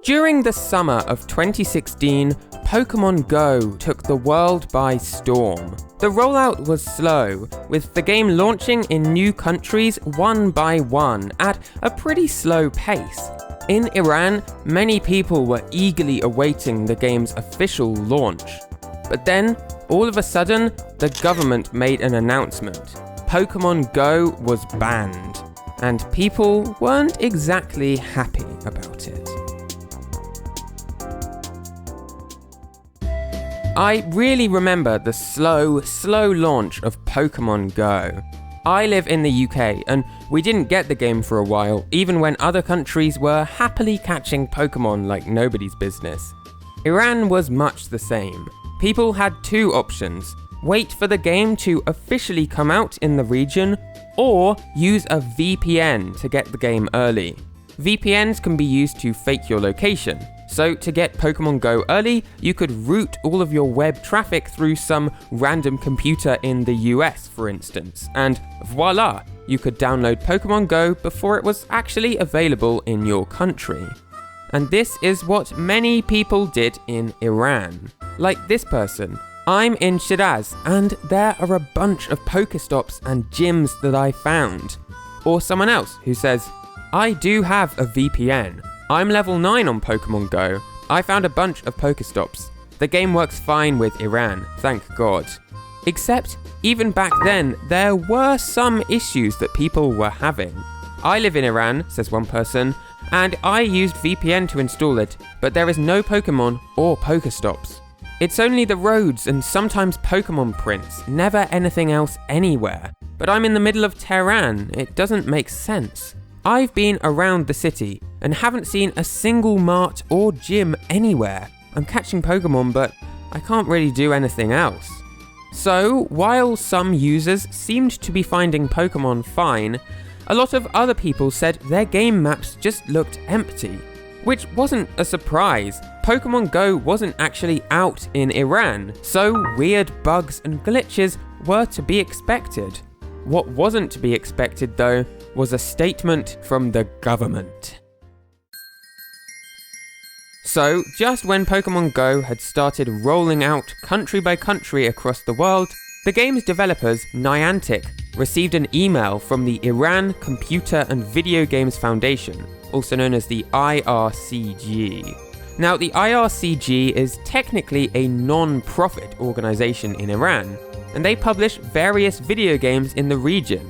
During the summer of 2016, Pokemon Go took the world by storm. The rollout was slow, with the game launching in new countries one by one at a pretty slow pace. In Iran, many people were eagerly awaiting the game's official launch. But then, all of a sudden, the government made an announcement. Pokemon Go was banned, and people weren't exactly happy about it. I really remember the slow launch of Pokemon Go. I live in the UK, and we didn't get the game for a while, even when other countries were happily catching Pokemon like nobody's business. Iran was much the same. People had two options: wait for the game to officially come out in the region, or use a VPN to get the game early. VPNs can be used to fake your location. So to get Pokemon Go early, you could route all of your web traffic through some random computer in the US, for instance, and voila, you could download Pokemon Go before it was actually available in your country. And this is what many people did in Iran. Like this person. I'm in Shiraz, and there are a bunch of Pokestops and gyms that I found. Or someone else who says, I do have a VPN. I'm level 9 on Pokemon Go. I found a bunch of Pokestops. The game works fine with Iran, thank God. Except, even back then, there were some issues that people were having. I live in Iran, says one person, and I used VPN to install it, but there is no Pokemon or Pokestops. It's only the roads and sometimes Pokemon prints, never anything else anywhere. But I'm in the middle of Tehran, it doesn't make sense. I've been around the city and haven't seen a single mart or gym anywhere. I'm catching Pokemon, but I can't really do anything else. So, while some users seemed to be finding Pokemon fine, a lot of other people said their game maps just looked empty. Which wasn't a surprise. Pokemon Go wasn't actually out in Iran, so weird bugs and glitches were to be expected. What wasn't to be expected, though, was a statement from the government. So, just when Pokemon Go had started rolling out country by country across the world, the game's developers, Niantic, received an email from the Iran Computer and Video Games Foundation, also known as the IRCG. Now, the IRCG is technically a non-profit organization in Iran, and they publish various video games in the region.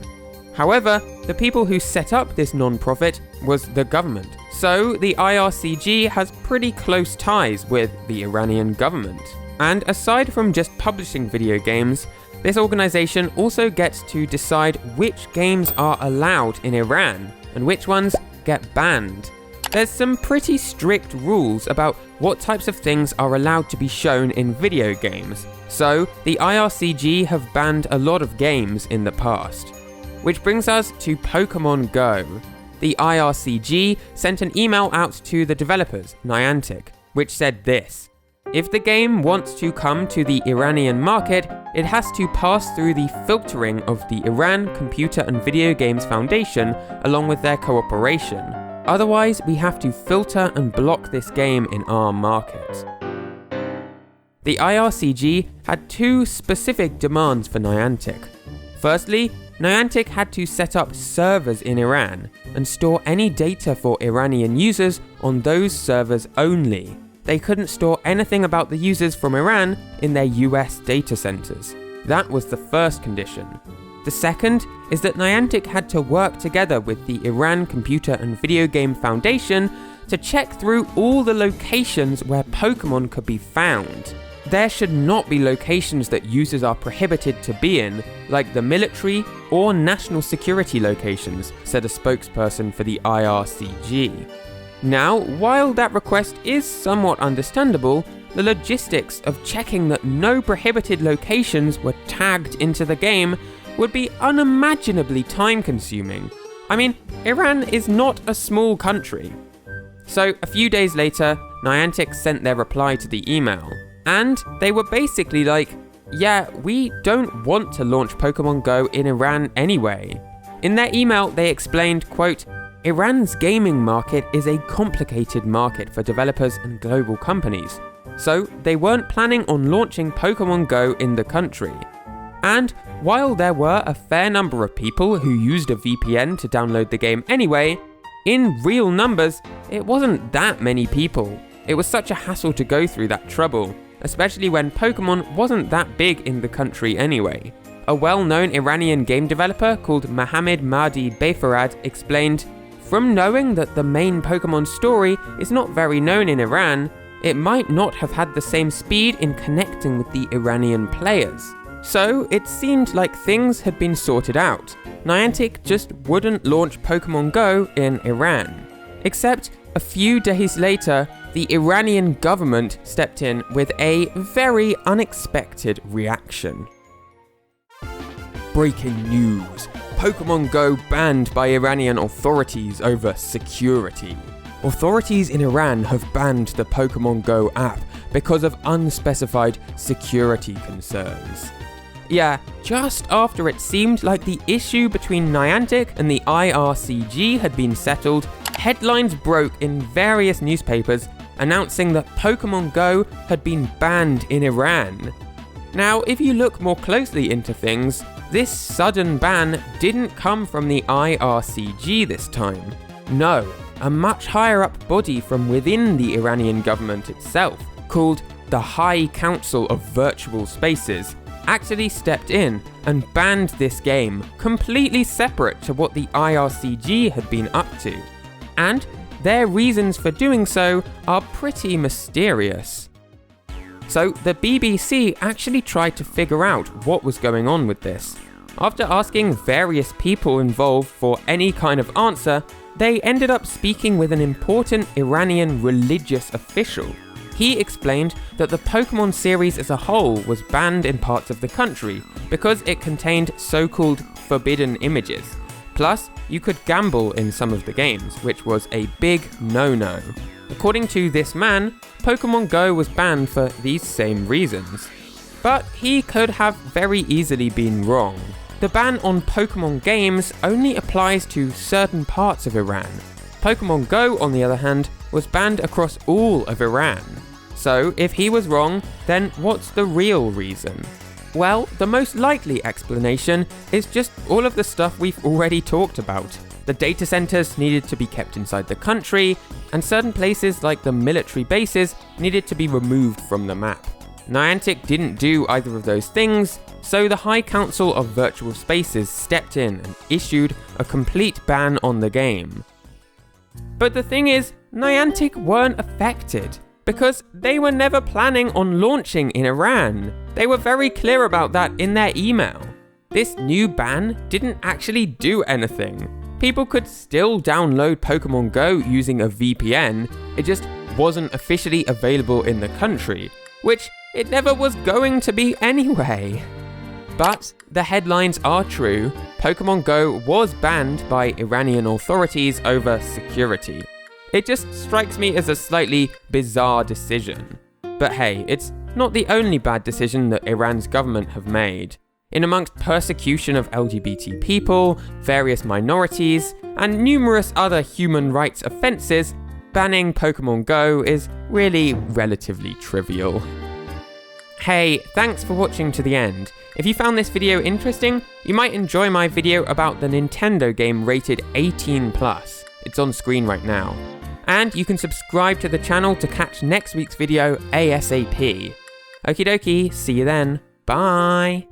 However, the people who set up this non-profit was the government, so the IRCG has pretty close ties with the Iranian government. And aside from just publishing video games, this organization also gets to decide which games are allowed in Iran and which ones get banned. There's some pretty strict rules about what types of things are allowed to be shown in video games, so the IRCG have banned a lot of games in the past. Which brings us to Pokemon Go. The IRCG sent an email out to the developers, Niantic, which said this: if the game wants to come to the Iranian market, it has to pass through the filtering of the Iran Computer and Video Games Foundation along with their cooperation. Otherwise, we have to filter and block this game in our market. The IRCG had two specific demands for Niantic. Firstly, Niantic had to set up servers in Iran and store any data for Iranian users on those servers only. They couldn't store anything about the users from Iran in their US data centers. That was the first condition. The second is that Niantic had to work together with the Iran Computer and Video Game Foundation to check through all the locations where Pokemon could be found. There should not be locations that users are prohibited to be in, like the military or national security locations, said a spokesperson for the IRCG. Now, while that request is somewhat understandable, the logistics of checking that no prohibited locations were tagged into the game would be unimaginably time-consuming. I mean, Iran is not a small country. So, a few days later, Niantic sent their reply to the email. And they were basically like, yeah, we don't want to launch Pokemon Go in Iran anyway. In their email, they explained, quote, Iran's gaming market is a complicated market for developers and global companies, so they weren't planning on launching Pokemon Go in the country. And while there were a fair number of people who used a VPN to download the game anyway, in real numbers, it wasn't that many people. It was such a hassle to go through that trouble, especially when Pokemon wasn't that big in the country anyway. A well-known Iranian game developer called Mohammad Mahdi Beyfarad explained, "From knowing that the main Pokemon story is not very known in Iran, it might not have had the same speed in connecting with the Iranian players. So it seemed like things had been sorted out. Niantic just wouldn't launch Pokemon Go in Iran." Except a few days later, the Iranian government stepped in with a very unexpected reaction. Breaking news: Pokemon Go banned by Iranian authorities over security. Authorities in Iran have banned the Pokemon Go app because of unspecified security concerns. Yeah, just after it seemed like the issue between Niantic and the IRCG had been settled, headlines broke in various newspapers announcing that Pokemon Go had been banned in Iran. Now, if you look more closely into things, this sudden ban didn't come from the IRCG this time. No, a much higher up body from within the Iranian government itself, called the High Council of Virtual Spaces, actually stepped in and banned this game, completely separate to what the IRCG had been up to. And their reasons for doing so are pretty mysterious. So the BBC actually tried to figure out what was going on with this. After asking various people involved for any kind of answer, they ended up speaking with an important Iranian religious official. He explained that the Pokemon series as a whole was banned in parts of the country because it contained so-called forbidden images. Plus, you could gamble in some of the games, which was a big no-no. According to this man, Pokemon Go was banned for these same reasons. But he could have very easily been wrong. The ban on Pokemon games only applies to certain parts of Iran. Pokemon Go, on the other hand, was banned across all of Iran. So, if he was wrong, then what's the real reason? Well, the most likely explanation is just all of the stuff we've already talked about. The data centers needed to be kept inside the country, and certain places like the military bases needed to be removed from the map. Niantic didn't do either of those things, so the High Council of Virtual Spaces stepped in and issued a complete ban on the game. But the thing is, Niantic weren't affected, because they were never planning on launching in Iran. They were very clear about that in their email. This new ban didn't actually do anything. People could still download Pokemon Go using a VPN, it just wasn't officially available in the country, which it never was going to be anyway. But the headlines are true. Pokemon Go was banned by Iranian authorities over security. It just strikes me as a slightly bizarre decision. But hey, it's not the only bad decision that Iran's government have made. In amongst persecution of LGBT people, various minorities, and numerous other human rights offences, banning Pokemon Go is really relatively trivial. Hey, thanks for watching to the end. If you found this video interesting, you might enjoy my video about the Nintendo game rated 18+. It's on screen right now. And you can subscribe to the channel to catch next week's video ASAP. Okie dokie, see you then. Bye!